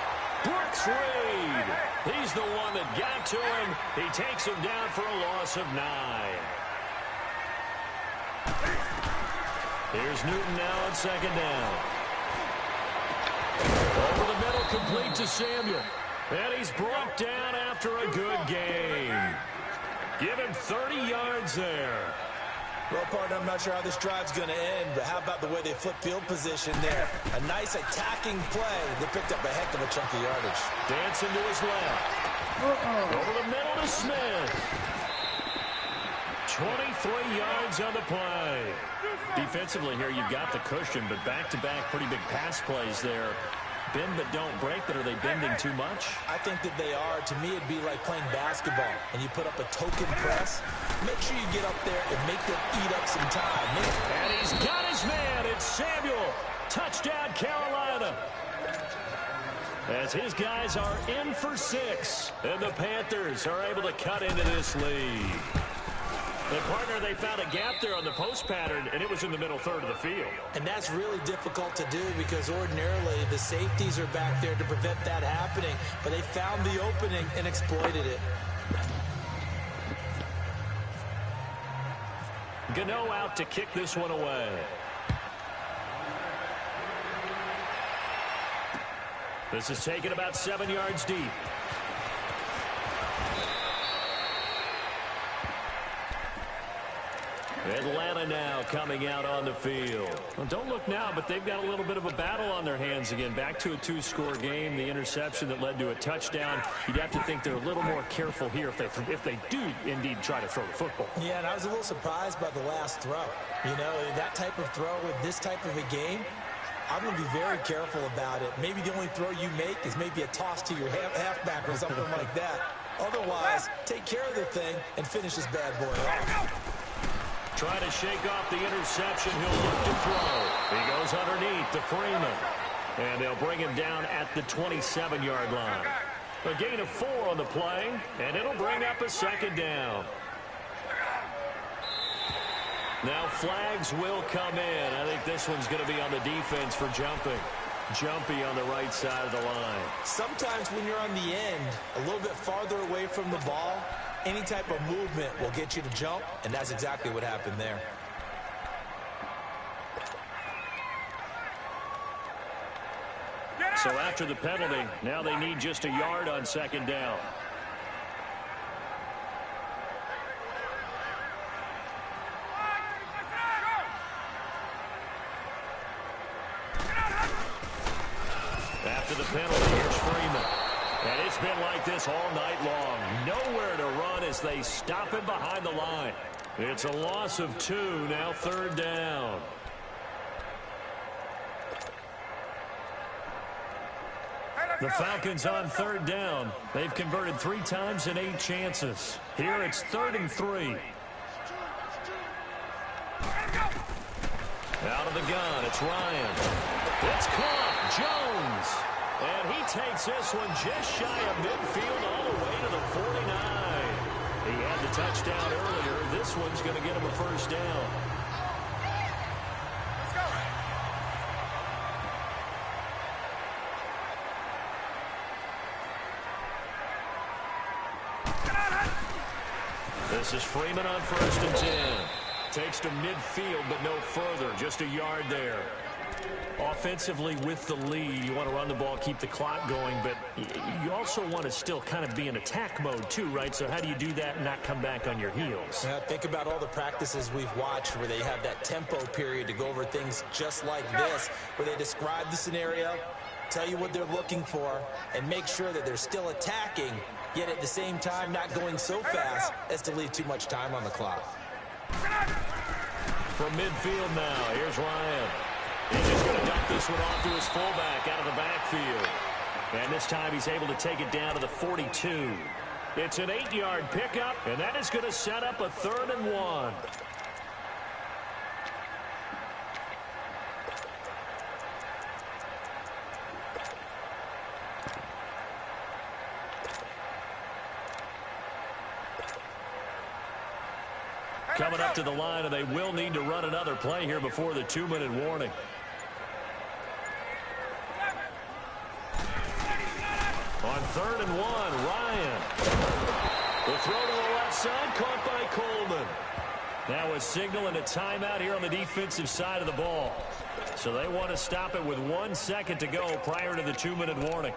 Brooks Reed. He's the one that got to him. He takes him down for a loss of 9. Here's Newton now on second down. Over the middle, complete to Samuel. And he's brought down after a good game. Give him 30 yards there. Well, partner, I'm not sure how this drive's going to end, but how about the way they flip field position there? A nice attacking play. They picked up a heck of a chunk of yardage. Dancing to his left. Over the middle to Smith. 23 yards on the play. Defensively here, you've got the cushion, but back-to-back pretty big pass plays there. Bend but don't break, but are they bending too much? I think that they are. To me, it'd be like playing basketball, and you put up a token press. Make sure you get up there and make them eat up some time. And he's got his man. It's Samuel. Touchdown, Carolina. As his guys are in for 6, and the Panthers are able to cut into this lead. The partner, they found a gap there on the post pattern, and it was in the middle third of the field. And that's really difficult to do because ordinarily the safeties are back there to prevent that happening, but they found the opening and exploited it. Gano out to kick this one away. This is taken about 7 yards deep. Atlanta now coming out on the field. Well, don't look now, but they've got a little bit of a battle on their hands again. Back to a 2-score game. The interception that led to a touchdown. You'd have to think they're a little more careful here if they do indeed try to throw the football. Yeah, and I was a little surprised by the last throw. You know, that type of throw with this type of a game, I'm going to be very careful about it. Maybe the only throw you make is maybe a toss to your halfback or something like that. Otherwise, take care of the thing and finish this bad boy off. Trying to shake off the interception. He'll look to throw. He goes underneath to Freeman. And they'll bring him down at the 27-yard line. A gain of 4 on the play, and it'll bring up a second down. Now flags will come in. I think this one's going to be on the defense for jumping. Jumpy on the right side of the line. Sometimes when you're on the end, a little bit farther away from the ball, any type of movement will get you to jump, and that's exactly what happened there. So after the penalty, now they need just a yard on second down. After the penalty, here's Freeman. And it's been like this all night long. Nowhere to run as they stop him behind the line. It's a loss of 2, now third down. The Falcons on third down. They've converted 3 times in 8 chances. Here it's 3rd and 3. Out of the gun, it's Ryan. It's caught, Jones. And he takes this one just shy of midfield all the way to the 49. the touchdown earlier. This one's going to get him a first down. Let's go. This is Freeman on 1st and 10. Takes to midfield, but no further. Just a yard there. Offensively with the lead, you want to run the ball, keep the clock going, but you also want to still kind of be in attack mode too, right? So how do you do that and not come back on your heels? Yeah, think about all the practices we've watched where they have that tempo period to go over things just like this, where they describe the scenario, tell you what they're looking for, and make sure that they're still attacking, yet at the same time not going so fast as to leave too much time on the clock. From midfield now, here's Ryan. He's just going to dump this one off to his fullback out of the backfield. And this time he's able to take it down to the 42. It's an 8-yard pickup, and that is going to set up a 3rd and 1. Coming up to the line, and they will need to run another play here before the 2-minute warning. On 3rd and 1, Ryan. The throw to the left side, caught by Coleman. Now a signal and a timeout here on the defensive side of the ball. So they want to stop it with 1 second to go prior to the 2-minute warning.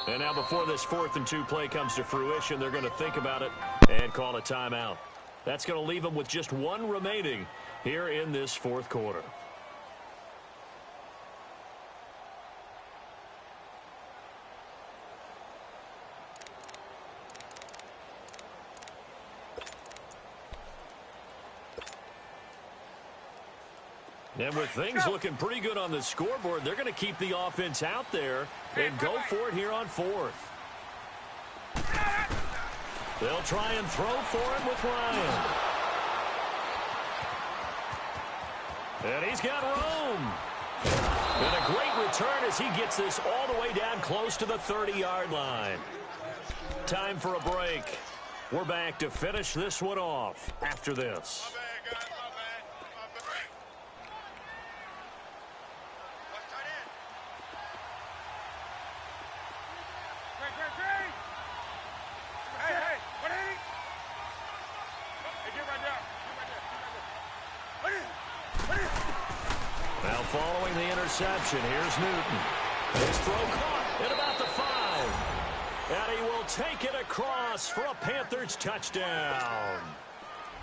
And now before this 4th and 2 play comes to fruition, they're going to think about it and call a timeout. That's going to leave them with just 1 remaining here in this 4th quarter. And with things looking pretty good on the scoreboard, they're going to keep the offense out there and go for it here on 4th. They'll try and throw for it with Ryan. And he's got room. And a great return as he gets this all the way down close to the 30-yard line. Time for a break. We're back to finish this one off after this. Now following the interception, here's Newton. His throw caught at about the 5. And he will take it across for a Panthers touchdown.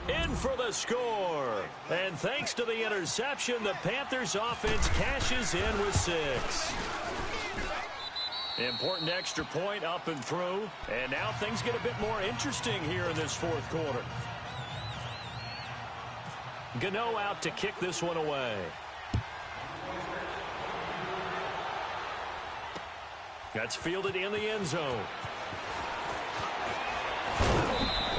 In for the score. And thanks to the interception, the Panthers offense cashes in with 6. Important extra point up and through. And now things get a bit more interesting here in this 4th quarter. Gano out to kick this one away. That's fielded in the end zone.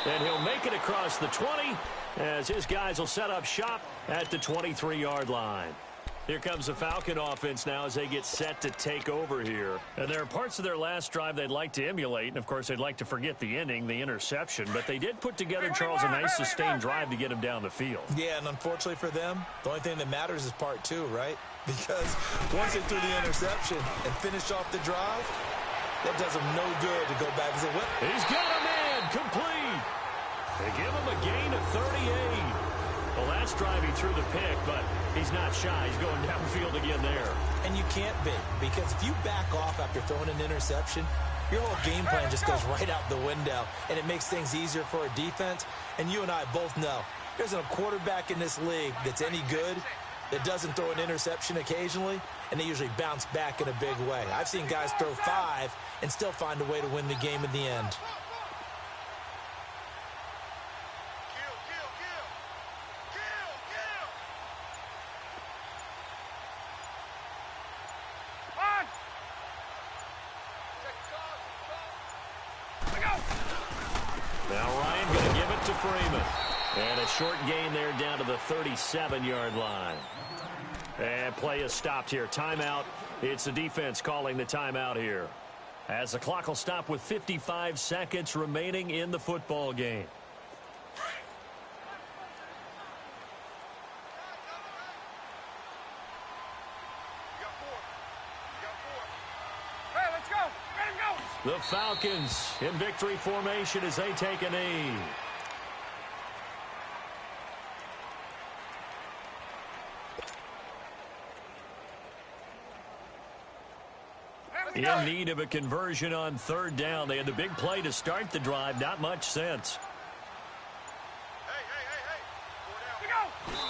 And he'll make it across the 20 as his guys will set up shop at the 23-yard line. Here comes the Falcon offense now as they get set to take over here. And there are parts of their last drive they'd like to emulate. And, of course, they'd like to forget the ending, the interception. But they did put together, Charles, a nice sustained drive to get him down the field. Yeah, and unfortunately for them, the only thing that matters is part 2, right? Because once they threw the interception and finished off the drive, that does them no good to go back and say, what? He's got a man complete. They give him a gain of 38. The last drive he threw the pick, but he's not shy. He's going downfield again there. And you can't be, because if you back off after throwing an interception, your whole game plan just goes right out the window, and it makes things easier for a defense. And you and I both know there's a quarterback in this league that's any good that doesn't throw an interception occasionally, and they usually bounce back in a big way. I've seen guys throw 5 and still find a way to win the game in the end. Now Ryan going to give it to Freeman. And a short gain there down to the 37-yard line. And play is stopped here. Timeout. It's the defense calling the timeout here. As the clock will stop with 55 seconds remaining in the football game. Hey, let's go. Let him go. The Falcons in victory formation as they take a knee. In need of a conversion on third down. They had the big play to start the drive. Not much sense.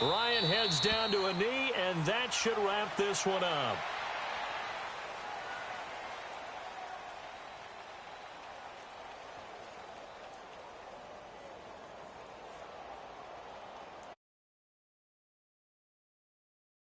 Hey. Ryan heads down to a knee, and that should wrap this one up.